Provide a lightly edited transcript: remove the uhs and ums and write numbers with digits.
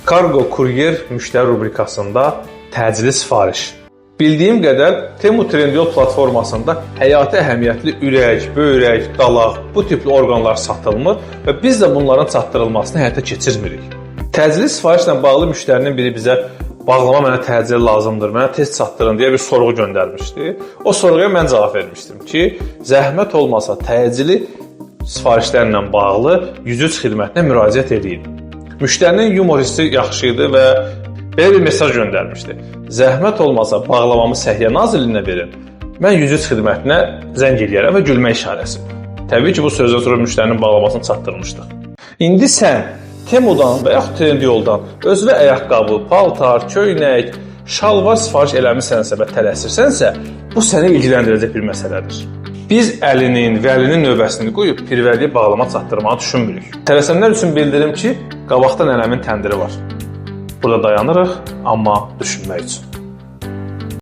Kargo kuryer müştəri rubrikasında təcili sifariş. Bildiyim qədər Temu Trendyol platformasında həyati əhəmiyyətli ürək, böyrək, qalaq, bu tipli orqanlar satılmır və biz də bunların çatdırılmasını həyata keçirmirik. Təcili sifarişlə bağlı müştərinin biri bizə bağlama mənə təcili lazımdır, mənə tez çatdırın deyə bir sorğu göndərmişdi. O sorğuya mən cavab vermişdim ki, zəhmət olmasa təcili sifarişlərlə bağlı 103 xidmətinə müraciət edin. Müştərinin yumor hissi yaxşı idi və belə bir mesaj göndərmişdi. Zəhmət olmasa bağlamamı Səhiyyə Nazirliyinə verin. Mən 103 xidmətinə zəng eləyərəm və gülmə işarəsi. Təbii ki, bu sözdən sonra müştərinin bağlamasını çatdırmışdıq. İndi sən Temudan və yaxud Trendyoldan özünə ayaqqabı, paltar, köynək, şalvar sifariş eləmisənsə və tələsirsənsə, bu səni ilgiləndirəcək bir məsələdir. Biz əlinin, vəlinin növbəsini qoyub pirvəliyə bağlama çatdırmağı düşünmürük. Tələsənlər üçün bildirim ki, qabaqda nənəmin təndiri var. Burada dayanırıq, amma düşünmək üçün.